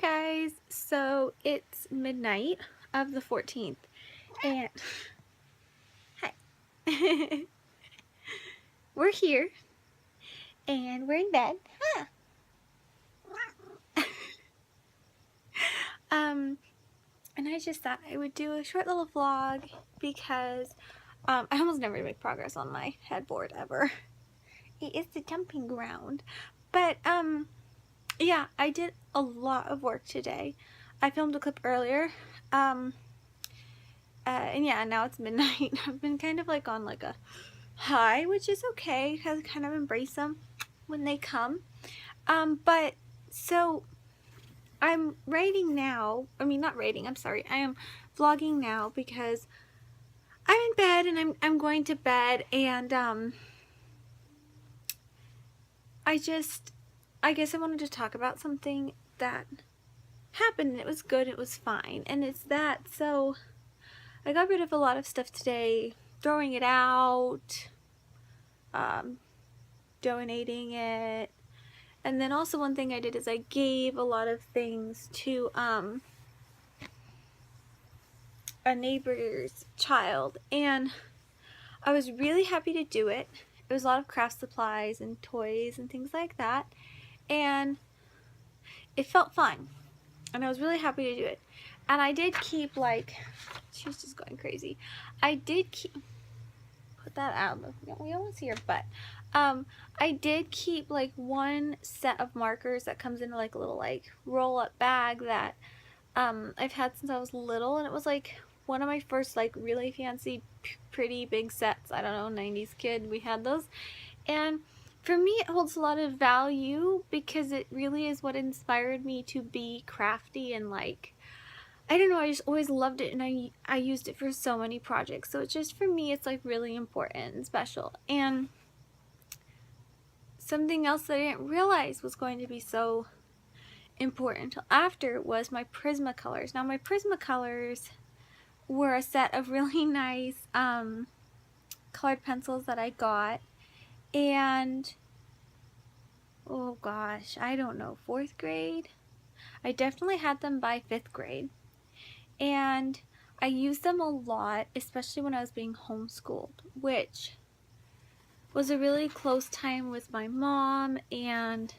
Guys, so it's midnight of the 14th and hi. We're here and we're in bed. Huh. And I just thought I would do a short little vlog because I almost never make progress on my headboard ever. It is the dumping ground. But yeah, I did a lot of work today. I filmed a clip earlier. And yeah, now it's midnight. I've been kind of like on like a high, which is okay because I kind of embrace them when they come. But so I'm writing now. I mean, not writing. I'm sorry. I am vlogging now because I'm in bed and I'm going to bed, and I guess I wanted to talk about something that happened, and it was good. It was fine, and it's that. So I got rid of a lot of stuff today, throwing it out, donating it. And then also one thing I did is I gave a lot of things to a neighbor's child, and I was really happy to do it. It was a lot of craft supplies and toys and things like that, and it felt fun, and I was really happy to do it. And I did keep, like, she's just going crazy. I did keep, put that out, we don't want to see her butt. I did keep like one set of markers that comes in like a little like roll-up bag that I've had since I was little, and it was like one of my first like really fancy pretty big sets. I don't know, 90s kid, we had those, and for me it holds a lot of value because it really is what inspired me to be crafty, and like, I don't know, I just always loved it, and I used it for so many projects, so it's just, for me, it's like really important and special. And something else that I didn't realize was going to be so important until after was my Prismacolors. Now my Prismacolors were a set of really nice colored pencils that I got, and oh gosh, I don't know, 4th grade? I definitely had them by 5th grade, and I used them a lot, especially when I was being homeschooled, which was a really close time with my mom, and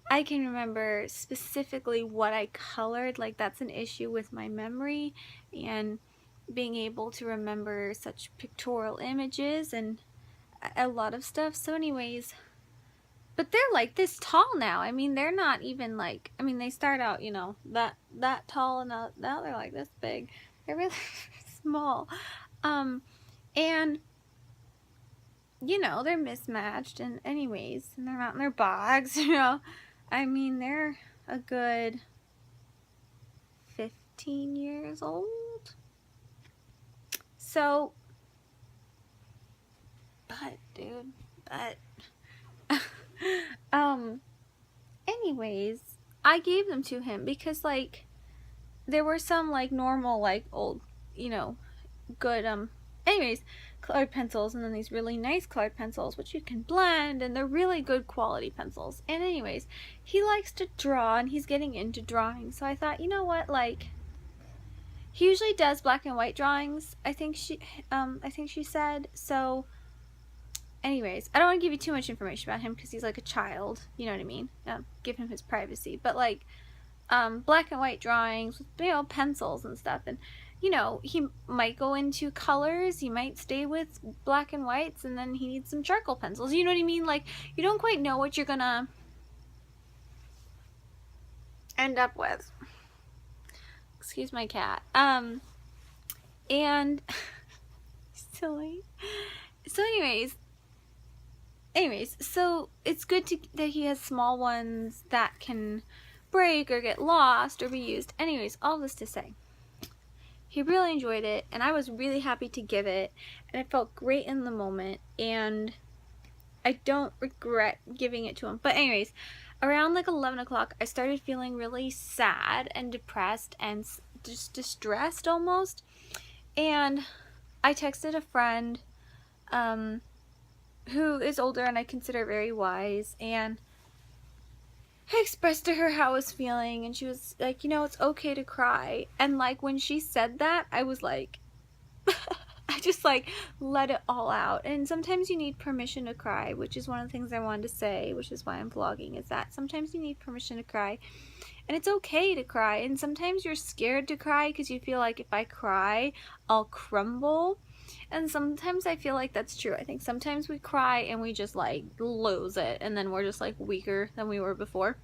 I can remember specifically what I colored. Like, that's an issue with my memory and being able to remember such pictorial images and a lot of stuff. So anyways, but they're like this tall now. I mean, they're not even like, I mean, they start out, you know, that tall, and now they're like this big. They're really small. And you know, they're mismatched, and anyways, and they're not in their box, you know. I mean, they're a good 15 years old. So, but dude, anyways, I gave them to him because like there were some like normal like old, you know, good anyways, colored pencils, and then these really nice colored pencils which you can blend, and they're really good quality pencils. And anyways, he likes to draw, and he's getting into drawing, so I thought, you know what, like, he usually does black and white drawings, I think she said. So anyways, I don't want to give you too much information about him because he's like a child, you know what I mean, give him his privacy, but like black and white drawings with, you know, pencils and stuff. And you know, he might go into colors, he might stay with black and whites, and then he needs some charcoal pencils, you know what I mean? Like, you don't quite know what you're gonna end up with. Excuse my cat. And silly. So anyways, so it's good that he has small ones that can break or get lost or be used. Anyways, all this to say, he really enjoyed it, and I was really happy to give it, and it felt great in the moment, and I don't regret giving it to him. But anyways, around like 11 o'clock, I started feeling really sad and depressed and just distressed almost, and I texted a friend who is older and I consider very wise, and I expressed to her how I was feeling, and she was like, you know, it's okay to cry. And like when she said that, I was like, I just like let it all out. And sometimes you need permission to cry, which is one of the things I wanted to say, which is why I'm vlogging, is that sometimes you need permission to cry. And it's okay to cry. And sometimes you're scared to cry because you feel like if I cry, I'll crumble. And sometimes I feel like that's true. I think sometimes we cry and we just like lose it, and then we're just like weaker than we were before.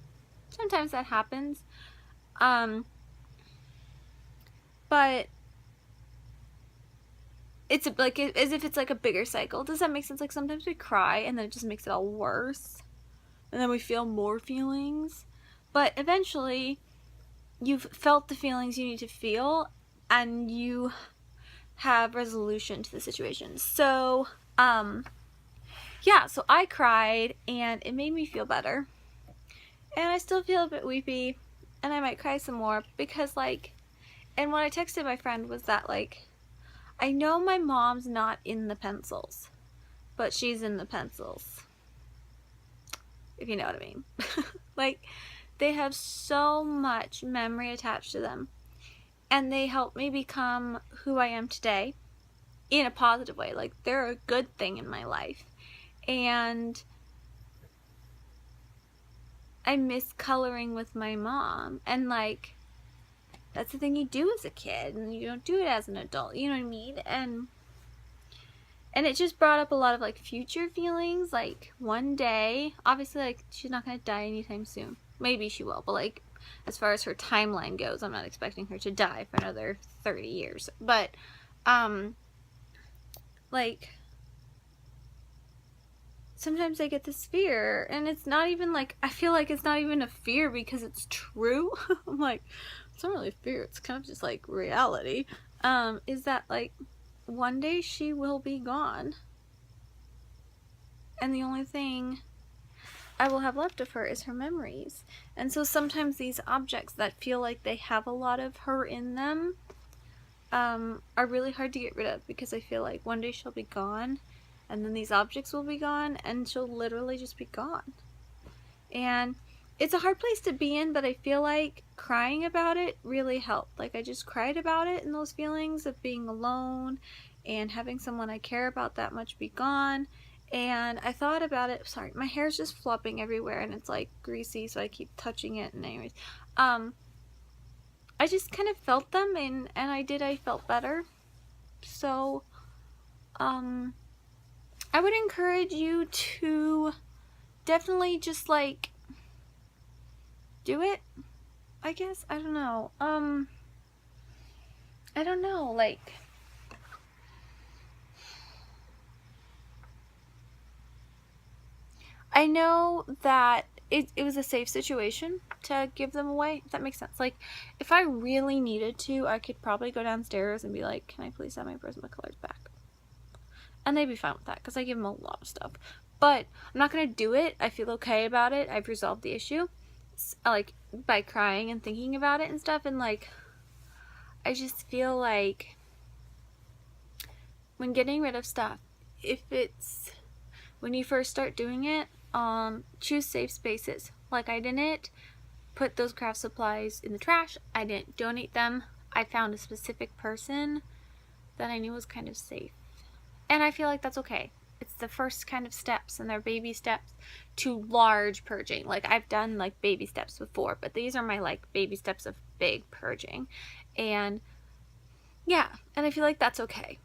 Sometimes that happens. But it's like as if it's like a bigger cycle. Does that make sense? Like sometimes we cry and then it just makes it all worse, and then we feel more feelings. But eventually you've felt the feelings you need to feel, and you have resolution to the situation. So yeah, so I cried and it made me feel better, and I still feel a bit weepy, and I might cry some more because like, and what I texted my friend was that like, I know my mom's not in the pencils, but she's in the pencils, if you know what I mean. Like, they have so much memory attached to them, and they help me become who I am today in a positive way. Like, they're a good thing in my life, and I miss coloring with my mom, and like, that's the thing you do as a kid, and you don't do it as an adult, you know what I mean? And it just brought up a lot of like future feelings. Like one day, obviously like she's not gonna die anytime soon. Maybe she will, but like as far as her timeline goes, I'm not expecting her to die for another 30 years. But like sometimes I get this fear, and it's not even like, I feel like it's not even a fear because it's true. I'm like, it's not really a fear, it's kind of just like reality. Is that like one day she will be gone, and the only thing I will have left of her is her memories. And so sometimes these objects that feel like they have a lot of her in them are really hard to get rid of, because I feel like one day she'll be gone, and then these objects will be gone, and she'll literally just be gone. And it's a hard place to be in, but I feel like crying about it really helped. Like, I just cried about it, and those feelings of being alone and having someone I care about that much be gone. And I thought about it. Sorry, my hair's just flopping everywhere, and it's like greasy, so I keep touching it. And anyways, I just kind of felt them, and I felt better. So I would encourage you to definitely just like do it, I guess. I don't know. I don't know, like, I know that it was a safe situation to give them away, if that makes sense. Like, if I really needed to, I could probably go downstairs and be like, can I please have my Prismacolors back? And they'd be fine with that, because I give them a lot of stuff. But I'm not going to do it. I feel okay about it. I've resolved the issue, like, by crying and thinking about it and stuff. And, like, I just feel like when getting rid of stuff, when you first start doing it, choose safe spaces. Like, I didn't put those craft supplies in the trash. I didn't donate them. I found a specific person that I knew was kind of safe. And I feel like that's okay. It's the first kind of steps, and they're baby steps to large purging. Like, I've done like baby steps before, but these are my like baby steps of big purging. And yeah, and I feel like that's okay.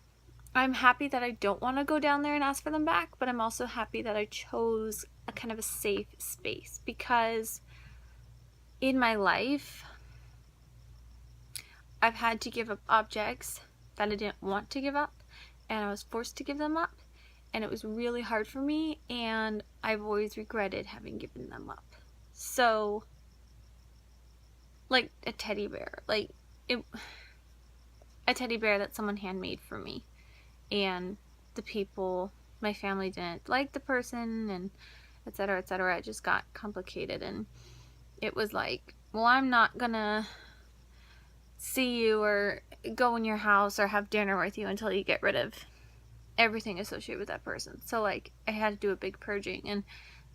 I'm happy that I don't want to go down there and ask for them back, but I'm also happy that I chose a kind of a safe space, because in my life I've had to give up objects that I didn't want to give up, and I was forced to give them up, and it was really hard for me, and I've always regretted having given them up. So, like a teddy bear, a teddy bear that someone handmade for me, and the people, my family didn't like the person, and etc., etc. It just got complicated, and it was like, well, I'm not gonna see you or go in your house or have dinner with you until you get rid of everything associated with that person. So like, I had to do a big purging, and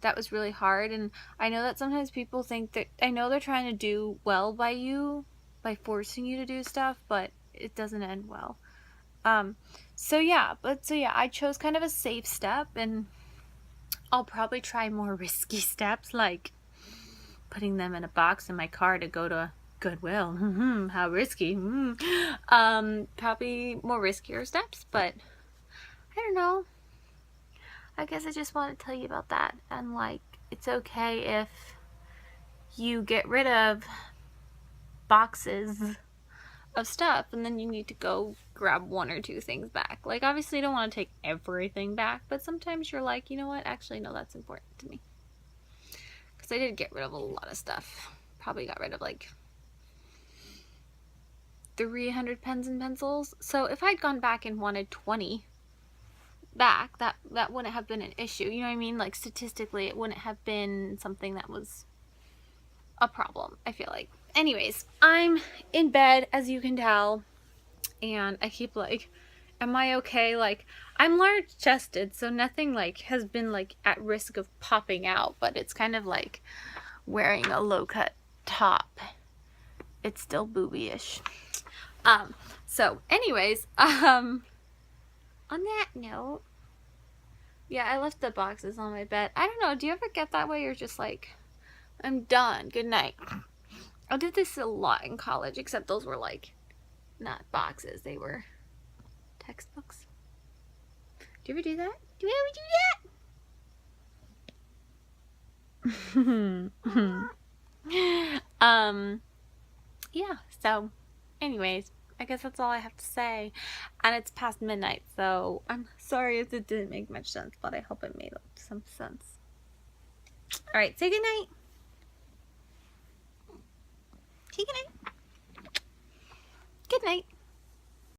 that was really hard. And I know that sometimes people think that, I know they're trying to do well by you, by forcing you to do stuff, but it doesn't end well. So yeah, I chose kind of a safe step, and I'll probably try more risky steps, like putting them in a box in my car to go to Goodwill. How risky. Probably more riskier steps, but I don't know. I guess I just want to tell you about that. And like, it's okay if you get rid of boxes of stuff and then you need to go grab one or two things back. Like, obviously you don't want to take everything back, but sometimes you're like, you know what, actually no, that's important to me. Because I did get rid of a lot of stuff. Probably got rid of like 300 pens and pencils. So if I'd gone back and wanted 20 back, that wouldn't have been an issue. You know what I mean? Like, statistically it wouldn't have been something that was a problem, I feel like. Anyways, I'm in bed, as you can tell, and I keep like, am I okay? Like, I'm large chested, so nothing like has been like at risk of popping out, but it's kind of like wearing a low cut top. It's still boobyish. So anyways, on that note, yeah, I left the boxes on my bed. I don't know, do you ever get that way? You're just like, I'm done, good night. I did this a lot in college, except those were like not boxes, they were textbooks. Do you ever do that? Do you ever do that? Yeah, so anyways, I guess that's all I have to say. And it's past midnight, so I'm sorry if it didn't make much sense, but I hope it made some sense. Alright, say good night. Say good night. Good night.